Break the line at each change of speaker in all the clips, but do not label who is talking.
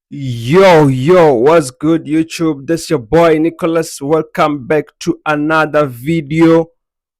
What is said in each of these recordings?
Yo, what's good, YouTube? This your boy Nicholas. Welcome back to another video.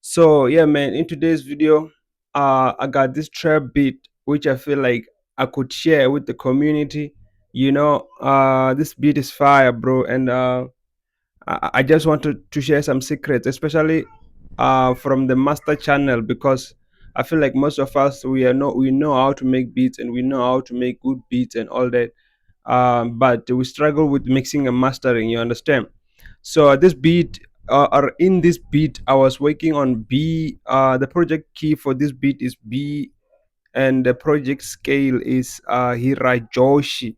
So yeah, man, in today's video, I got this trap beat which I feel like I could share with the community. This beat is fire, bro, and I just wanted to share some secrets, especially from the master channel, because I feel like most of us we know how to make beats and we know how to make good beats and all that, but we struggle with mixing and mastering. You understand? So this beat, or in this beat, I was working on B. The project key for this beat is B, and the project scale is Hirajoshi.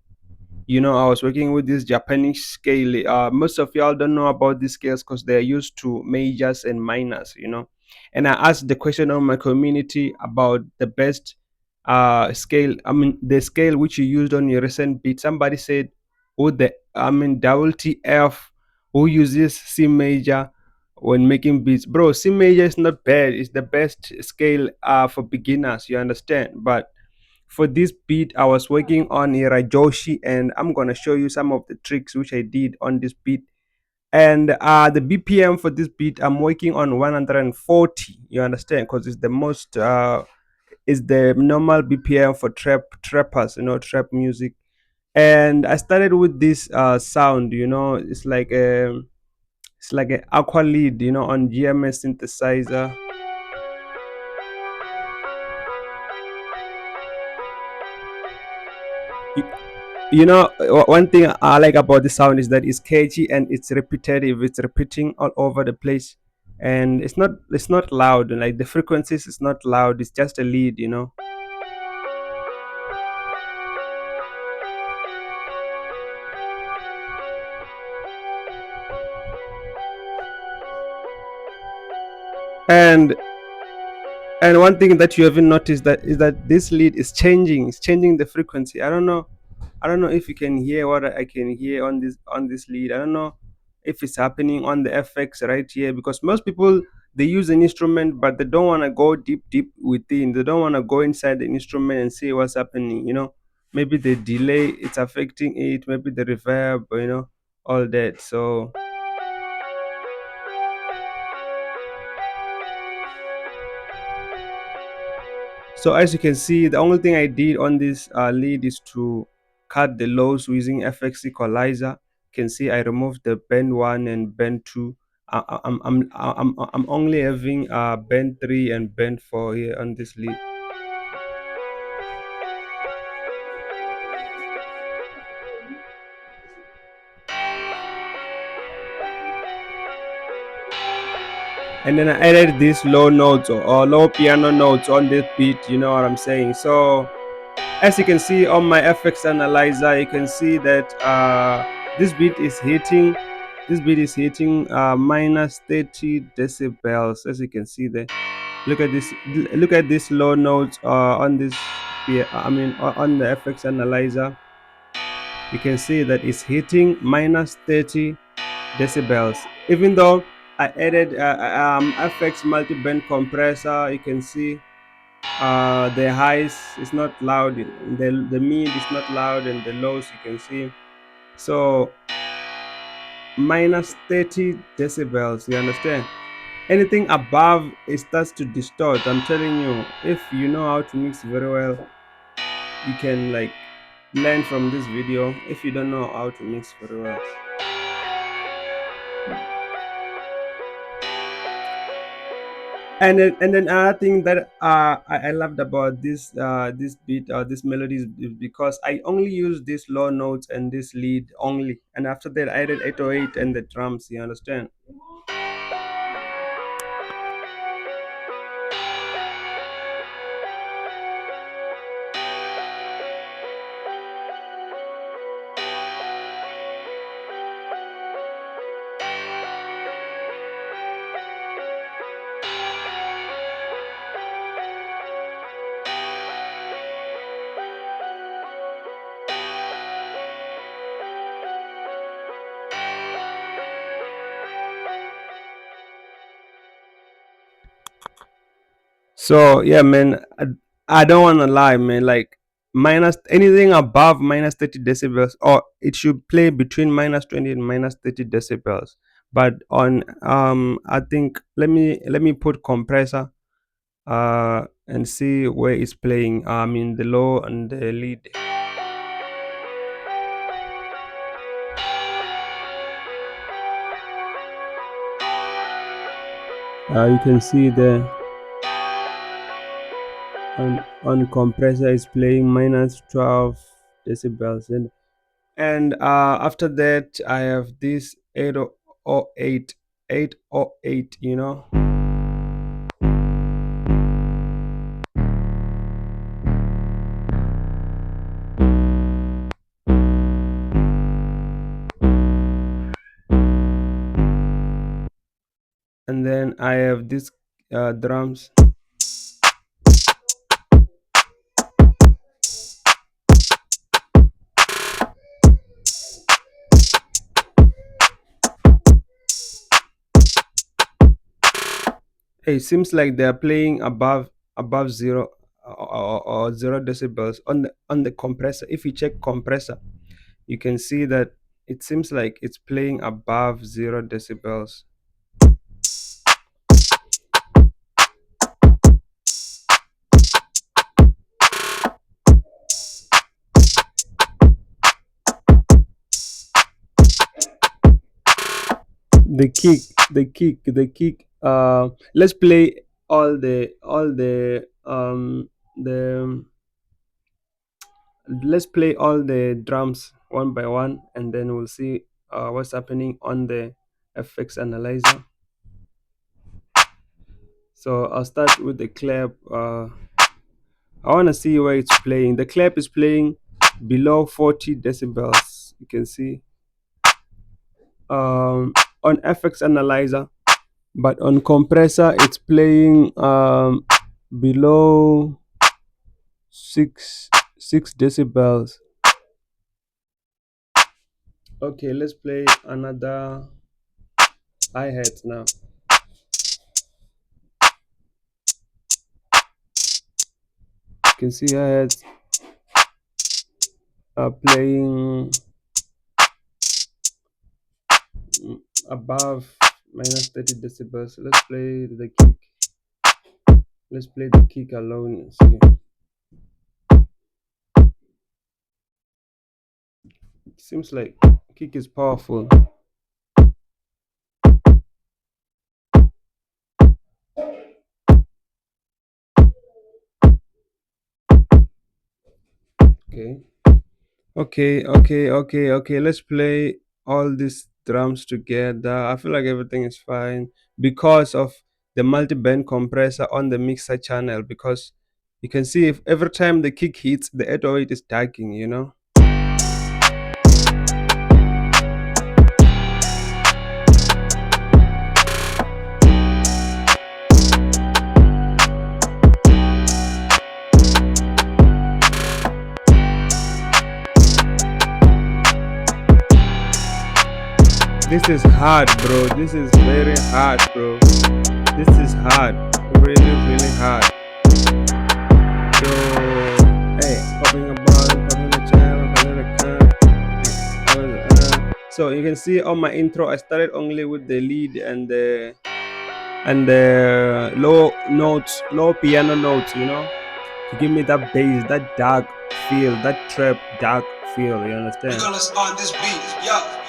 I was working with this Japanese scale. Most of y'all don't know about these scales because they're used to majors and minors. And I asked the question on my community about the best scale. I mean, the scale which you used on your recent beat. Somebody said, "Oh, WTF, who uses C major when making beats?" Bro, C major is not bad. It's the best scale for beginners. You understand? But for this beat, I was working on Irajoshi, and I'm gonna show you some of the tricks which I did on this beat. And the BPM for this beat, I'm working on 140. You understand? Because it's the most, is the normal BPM for trappers, trap music. And I started with this sound. It's like an aqua lead, on GMS synthesizer. One thing I like about the sound is that it's catchy and it's repetitive. It's repeating all over the place, and it's not loud. Like the frequencies is not loud. It's just a lead. and and one thing that you haven't noticed that is that this lead is changing. It's changing the frequency. I don't know if you can hear what I can hear on this lead. I don't know if it's happening on the FX right here, because most people, they use an instrument but they don't want to go deep within. They don't want to go inside the instrument and see what's happening. Maybe the delay, it's affecting it, maybe the reverb, all that. So as you can see, the only thing I did on this lead is to cut the lows using FX equalizer. You can see I removed the band 1 and band 2. I'm only having band 3 and band 4 here on this lead. And then I added these low notes, or low piano notes on this beat. You know what I'm saying? So as you can see on my FX analyzer, you can see that this beat is hitting minus 30 decibels. As you can see there, look at this low notes on this, on the FX analyzer. You can see that it's hitting minus 30 decibels, even though I added FX multiband compressor. You can see the highs is not loud, the mid is not loud, and the lows you can see. So minus 30 decibels, you understand? Anything above, it starts to distort. I'm telling you, if you know how to mix very well, you can like learn from this video. If you don't know how to mix very well, and then another thing that I loved about this beat or this melody is because I only use these low notes and this lead only, and after that I added 808 and the drums. You understand? So yeah, man, I don't want to lie, man. Like, minus anything above minus 30 decibels, or it should play between minus 20 and minus 30 decibels. But on I think let me put compressor and see where it's playing. I mean the low and the lead. You can see the on compressor is playing minus 12 decibels, and after that I have this 808, 808, you know. And then I have this drums. Hey, it seems like they're playing above zero, or 0 decibels on the compressor. If you check compressor, you can see that it seems like it's playing above 0 decibels. The kick. Let's play the let's play all the drums one by one, and then we'll see what's happening on the FX analyzer. So I'll start with the clap. I want to see where it's playing. The clap is playing below 40 decibels. You can see on FX analyzer, but on compressor it's playing below 6 decibels. Okay, let's play another hi-hat now. You can see hi-hats are playing above minus 30 decibels. Let's play the kick. Let's play the kick alone. See. Seems like kick is powerful. Okay. Let's play all these drums together. I feel like everything is fine because of the multi-band compressor on the mixer channel, because you can see if every time the kick hits, the 808 is tagging, you know. This is hard, bro. This is very hard, bro. This is hard. Really hard. So, hey, popping the channel, so you can see on my intro, I started only with the lead and the low notes, low piano notes, you know, to give me that bass, that dark feel, that trap dark feel. You understand? We're gonna start this beat, yeah.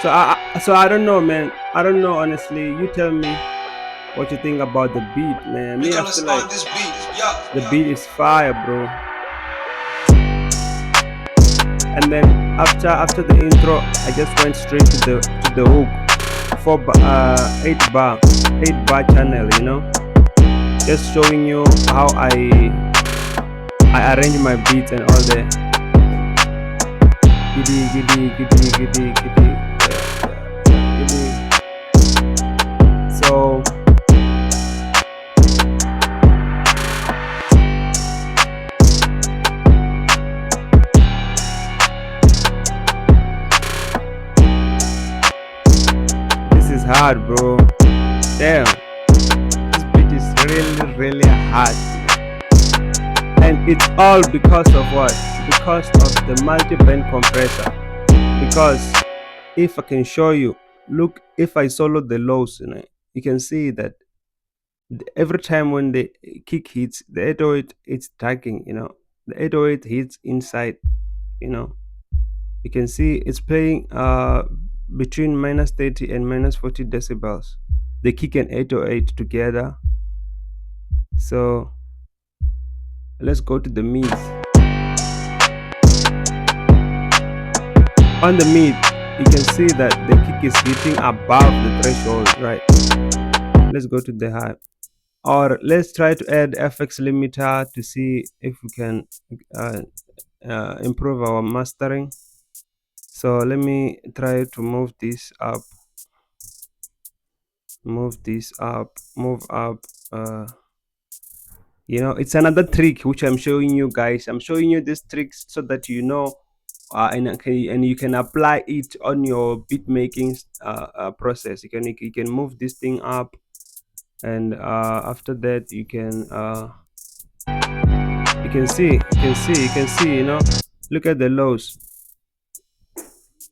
So I don't know, man. I don't know, honestly. You tell me what you think about the beat, man. Me, I feel like this beat. The beat is fire, bro. And then after the intro, I just went straight to the hook, 8 bar channel, you know, just showing you how I arrange my beats and all the giddy. So this is hard, bro. Damn. hard, and it's all because of what? Because of the multi-band compressor. Because if I can show you, look, if I solo the lows, you can see that every time when the kick hits the 808, it's tagging, the 808 hits inside, you know you can see it's playing between -30 and -40 decibels, the kick and 808 together. So let's go to the mids. On the mid, you can see that the kick is hitting above the threshold, right? Let's go to the high, or let's try to add FX limiter to see if we can uh, improve our mastering. So let me try to move this up, move up. It's another trick which I'm showing you guys. I'm showing you these tricks so that and you can apply it on your beat making process. You can move this thing up, and after that you can see, look at the lows.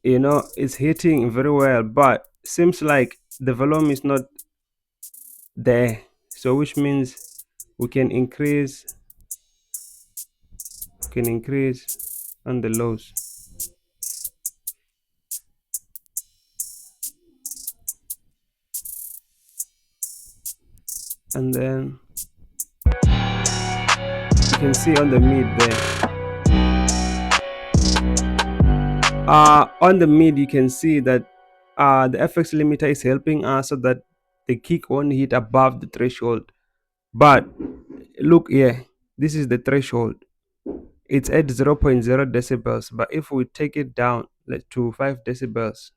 It's hitting very well, but seems like the volume is not there, so which means we can increase on the lows. And then you can see on the mid there, on the mid you can see that the FX limiter is helping us so that the kick won't hit above the threshold. But look here, this is the threshold, it's at 0.0 decibels, but if we take it down to 5 decibels,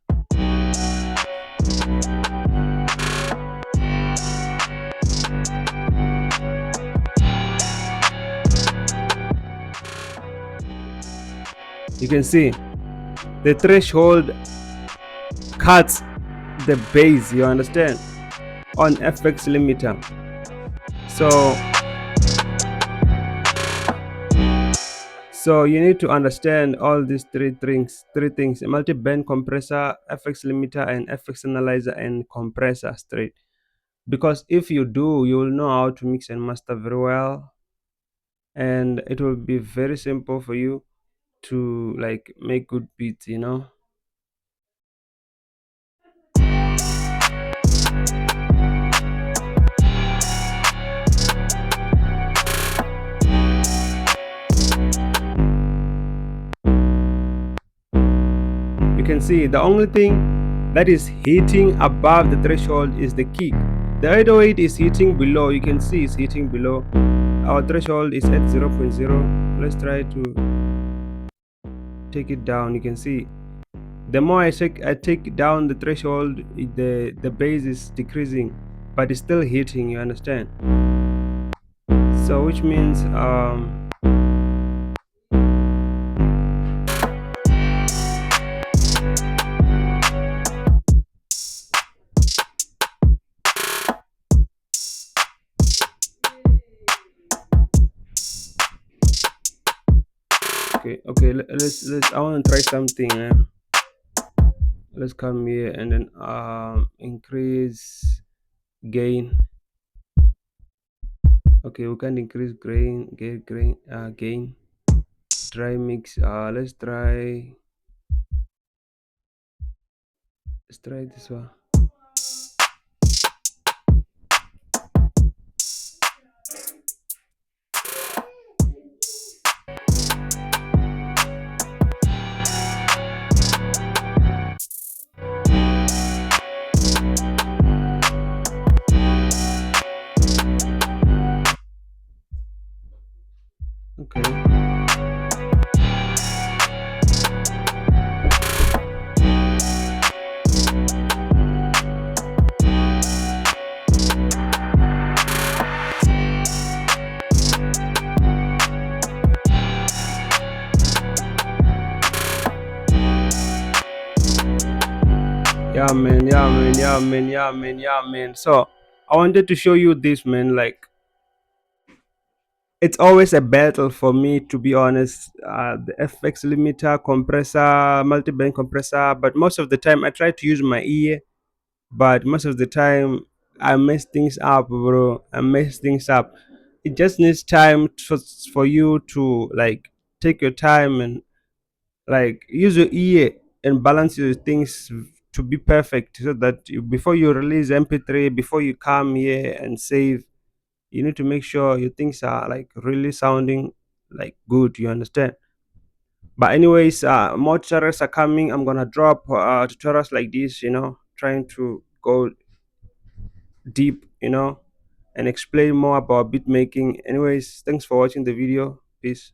you can see the threshold cuts the bass, you understand, on FX limiter. So you need to understand all these three things: a multi-band compressor, FX limiter, and FX analyzer and compressor straight. Because if you do, you will know how to mix and master very well, and it will be very simple for you to like make good beats. You can see the only thing that is hitting above the threshold is the kick. The 808 is hitting below. You can see it's hitting below. Our threshold is at 0.0. Let's try to take it down. You can see the more I take down the threshold, the bass is decreasing, but it's still hitting, you understand? So which means okay, let's I want to try something. Let's come here and then increase gain. Okay, we can increase gain. Try mix. Let's try this one. Okay. Yeah, man. So I wanted to show you this, man. Like, it's always a battle for me, to be honest. The FX limiter, compressor, multi-band compressor, but most of the time I try to use my ear, but most of the time I mess things up, bro. I mess things up. It just needs time for you to like take your time and like use your ear and balance your things to be perfect, so that before you release mp3, before you come here and save, you need to make sure your things are like really sounding like good, you understand? But anyways, more tutorials are coming. I'm gonna drop tutorials like this, trying to go deep, and explain more about beat making. Anyways, thanks for watching the video. Peace.